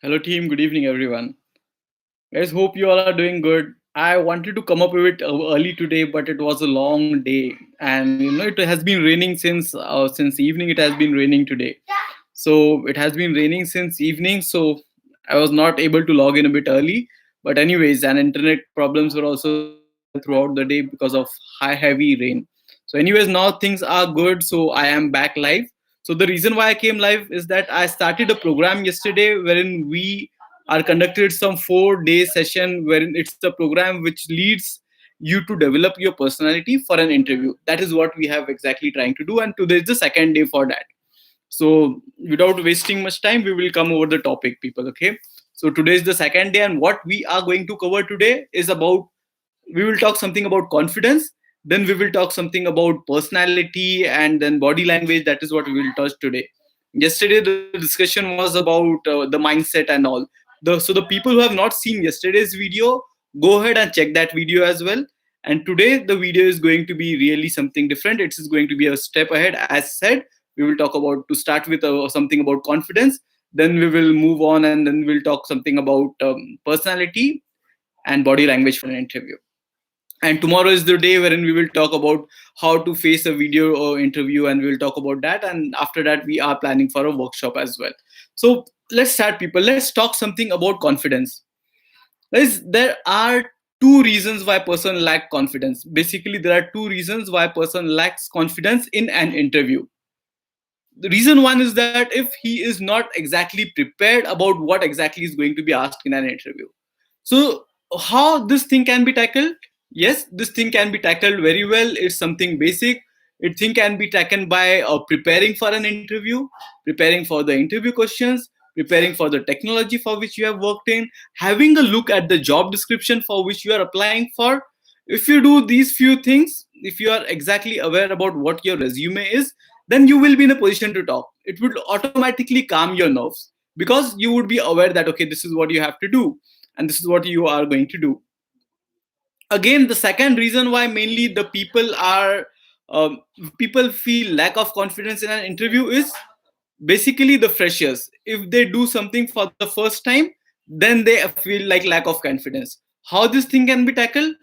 Hello, team. Good evening, everyone. Guys, hope you all are doing good. I wanted to come up with it early today, but it was a long day, and it has been raining since evening. It has been raining today, so it has been raining since evening. So I was not able to log in a bit early. But anyways, and internet problems were also there throughout the day because of high heavy rain. So anyways, now things are good. So I am back live. So the reason why I came live is that I started a program yesterday wherein we are conducted some 4 day session wherein it's a program which leads you to develop your personality for an interview. That is what we have exactly trying to do, and today is the second day for that. So without wasting much time, we will come over the topic, people. Okay. So today is the second day, and what we are going to cover today is about, we will talk something about confidence, then we will talk something about personality, and then body language. That is what we will touch today. Yesterday the discussion was about the mindset and all. So the people who have not seen yesterday's video, go ahead and check that video as well. And today the video is going to be really something different. It is going to be a step ahead. As said, we will talk about, to start with, something about confidence, then we will move on, and then we'll talk something about personality and body language for an interview. And tomorrow is the day wherein we will talk about how to face a video or interview, and we will talk about that. And after that, we are planning for a workshop as well. So let's start, people. Let's talk something about confidence. There are two reasons why a person lack confidence. Basically, there are two reasons why a person lacks confidence in an interview. The reason one is that if he is not exactly prepared about what exactly is going to be asked in an interview. So how this thing can be tackled? Yes, this thing can be tackled very well. It's something basic. It thing can be tackled by preparing for an interview, preparing for the interview questions, preparing for the technology for which you have worked in, having a look at the job description for which you are applying for. If you do these few things, if you are exactly aware about what your resume is, then you will be in a position to talk. It would automatically calm your nerves because you would be aware that, okay, this is what you have to do and this is what you are going to do. Again, the second reason why mainly the um, people feel lack of confidence in an interview is basically the freshers. If they do something for the first time, then they feel like lack of confidence. How this thing can be tackled?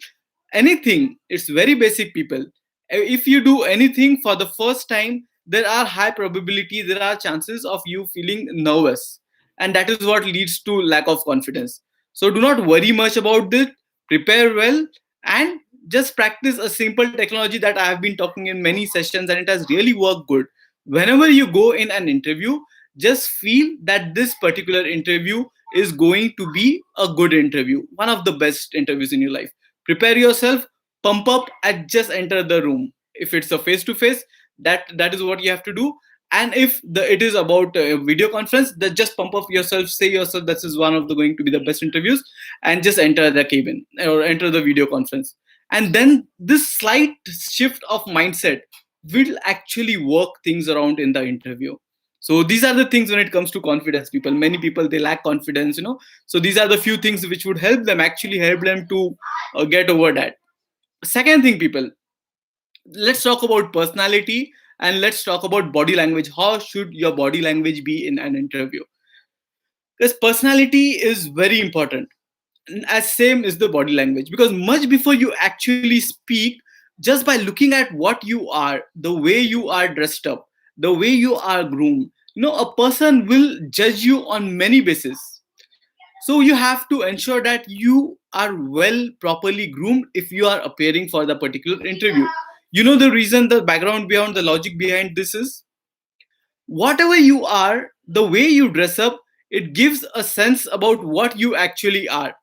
Anything. It's very basic, people. If you do anything for the first time, there are high probability, there are chances of you feeling nervous, and that is what leads to lack of confidence. So do not worry much about this. Prepare well, and just practice a simple technology that I have been talking in many sessions, and it has really worked good. Whenever you go in an interview, just feel that this particular interview is going to be a good interview, one of the best interviews in your life. Prepare yourself, pump up, and just enter the room. If it's a face to face, that is what you have to do. And if it is about a video conference, then just pump up yourself, say yourself this is one of the going to be the best interviews, and just enter the cabin or enter the video conference. And then this slight shift of mindset will actually work things around in the interview. So these are the things when it comes to confidence, people. Many people, they lack confidence. So these are the few things which would help them to get over that. Second thing, people, let's talk about personality, and let's talk about body language. How should your body language be in an interview? Because personality is very important, as same is the body language, because much before you actually speak, just by looking at what you are, the way you are dressed up, the way you are groomed, a person will judge you on many bases. So you have to ensure that you are well properly groomed if you are appearing for the particular interview. The reason, the background behind, the logic behind this is, whatever you are, the way you dress up, it gives a sense about what you actually are.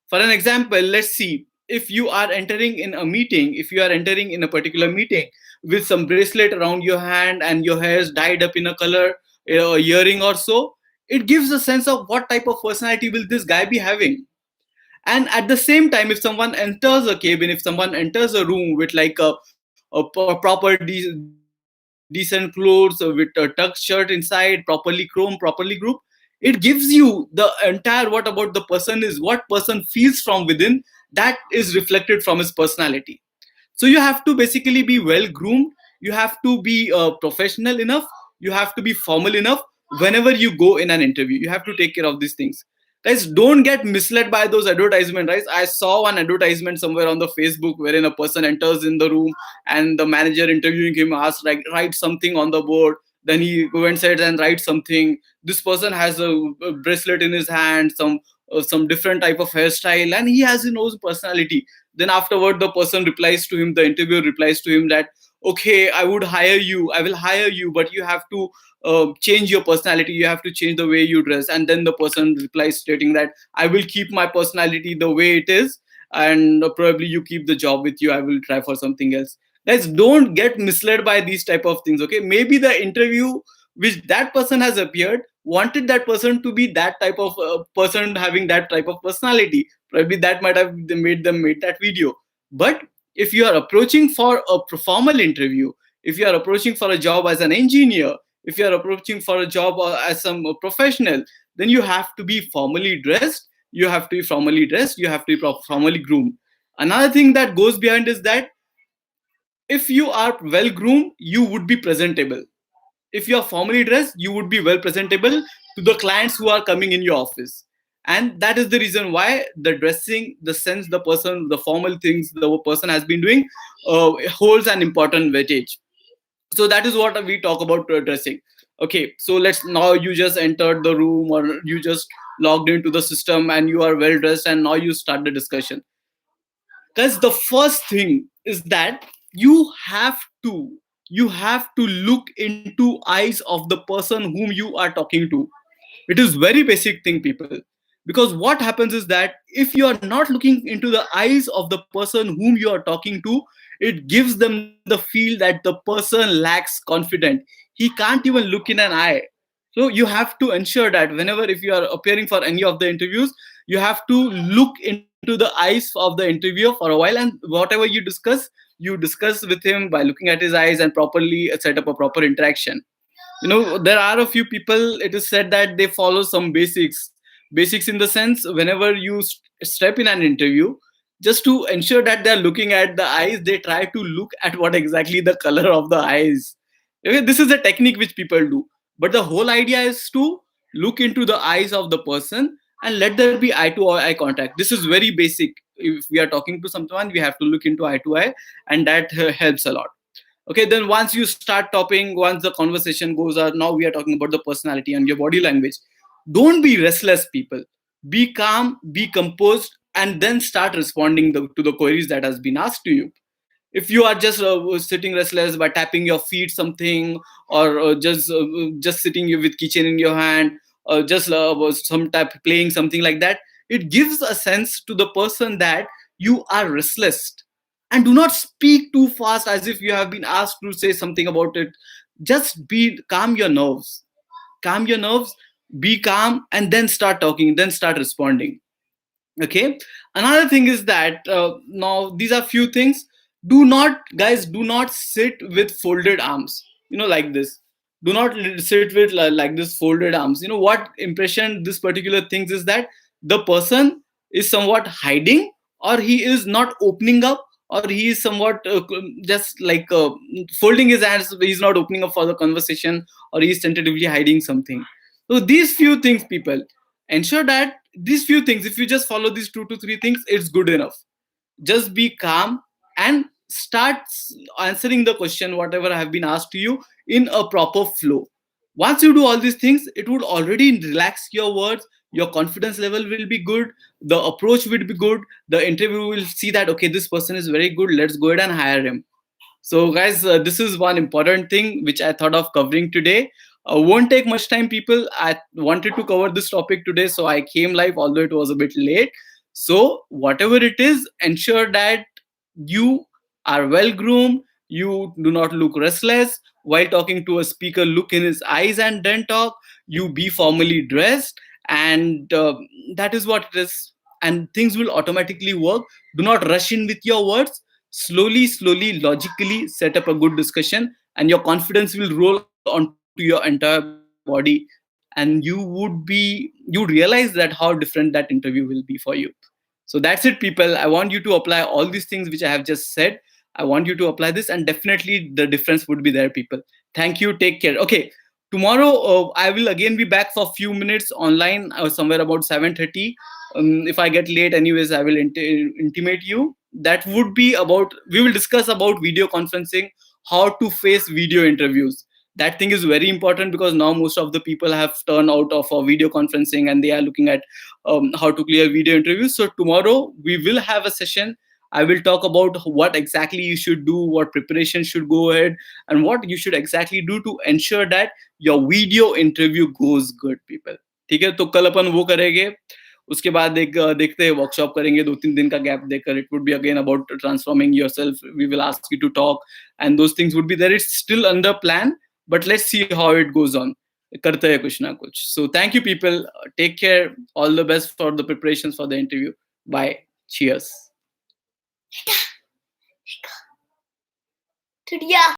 For an example, let's see, if you are entering in a meeting, if you are entering in a particular meeting with some bracelet around your hand and your hair is dyed up in a color, earring or so, it gives a sense of what type of personality will this guy be having. And at the same time, if someone enters a cabin, if someone enters a room with like proper decent clothes, with a tucked shirt inside, properly chrome, properly grouped, it gives you the entire what about the person is, what person feels from within, that is reflected from his personality. So you have to basically be well groomed, you have to be professional enough, you have to be formal enough, whenever you go in an interview. You have to take care of these things. Guys, don't get misled by those advertisements, right? I saw one advertisement somewhere on the Facebook wherein a person enters in the room and the manager interviewing him asks, like, write something on the board. Then he go and says and write something. This person has a bracelet in his hand, some different type of hairstyle, and he has his own personality. Then afterward, the person replies to him, the interviewer replies to him that, okay, I would hire you, I will hire you, but you have to change your personality, you have to change the way you dress. And then the person replies stating that, I will keep my personality the way it is, and probably you keep the job with you, I will try for something else. Guys, don't get misled by these type of things. Okay, maybe the interview which that person has appeared wanted that person to be that type of person having that type of personality. Probably that might have made them made that video. But if you are approaching for a formal interview, if you are approaching for a job as an engineer, if you are approaching for a job as some professional, then you have to be formally dressed, you have to be formally dressed, you have to be formally groomed. Another thing that goes behind is that if you are well groomed, you would be presentable. If you are formally dressed, you would be well presentable to the clients who are coming in your office. And that is the reason why the dressing, the sense, the person, the formal things the person has been doing holds an important weightage. So that is what we talk about dressing. Okay, so let's now, you just entered the room or you just logged into the system and you are well dressed, and now you start the discussion. Because the first thing is that you have to you have to look into eyes of the person whom you are talking to. It is very basic thing, people. Because what happens is that if you are not looking into the eyes of the person whom you are talking to, it gives them the feel that the person lacks confidence. He can't even look in an eye. So you have to ensure that whenever, if you are appearing for any of the interviews, you have to look into the eyes of the interviewer for a while, and whatever you discuss with him by looking at his eyes and properly set up a proper interaction. There are a few people, it is said that they follow some basics in the sense, whenever you step in an interview, just to ensure that they're looking at the eyes, they try to look at what exactly the color of the eyes. Okay, this is a technique which people do, but the whole idea is to look into the eyes of the person and let there be eye to eye contact. This is very basic. If we are talking to someone, we have to look into eye to eye, and that helps a lot. Okay, then once you start topping, once the conversation goes on, now we are talking about the personality and your body language. Don't be restless, people. Be calm, be composed, and then start responding to the queries that has been asked to you. If you are just sitting restless by tapping your feet something, or just sitting with kitchen in your hand, or just some type playing something like that, it gives a sense to the person that you are restless. And do not speak too fast as if you have been asked to say something about it. Just be calm, your nerves, calm your nerves, be calm, and then start talking, then start responding. Okay, another thing is that now these are few things. Do not sit with folded arms, like this. Do not sit with like this folded arms. What impression this particular things is that the person is somewhat hiding, or he is not opening up, or he is somewhat just like folding his hands, he's not opening up for the conversation, or he is tentatively hiding something. So these few things, people, ensure that these few things, if you just follow these 2 to 3 things, it's good enough. Just be calm and start answering the question whatever have been asked to you in a proper flow. Once you do all these things, it would already relax your words, your confidence level will be good, the approach will be good, the interview will see that, okay, this person is very good, let's go ahead and hire him. So, guys, this is one important thing which I thought of covering today. Won't take much time, people. I wanted to cover this topic today, so I came live, although it was a bit late. So, whatever it is, ensure that you are well groomed, you do not look restless. While talking to a speaker, look in his eyes and then talk. You be formally dressed, and that is what it is. And things will automatically work. Do not rush in with your words. Slowly, logically set up a good discussion, and your confidence will roll onto your entire body, and you realize that how different that interview will be for you. So that's it, people. I want you to apply all these things which I have just said. I want you to apply this, and definitely the difference would be there, people. Thank you. Take care. Okay. Tomorrow I will again be back for a few minutes online, somewhere about 7:30. If I get late anyways, I will intimate you. That would be about, we will discuss about video conferencing, how to face video interviews. That thing is very important because now most of the people have turned out of video conferencing and they are looking at how to clear video interviews. So tomorrow we will have a session. I will talk about what exactly you should do, what preparation should go ahead, and what you should exactly do to ensure that your video interview goes good people. ठीक है, तो कल अपन वो करेंगे. उसके बाद देखते हैं, वर्कशॉप करेंगे 2-3 दिन का गैप देकर. It would be again about transforming yourself. We will ask you to talk and those things would be there. It's still under plan, but let's see how it goes on. करते हैं कुछ ना कुछ. So thank you people, take care, all the best for the preparations for the interview. Bye, cheers.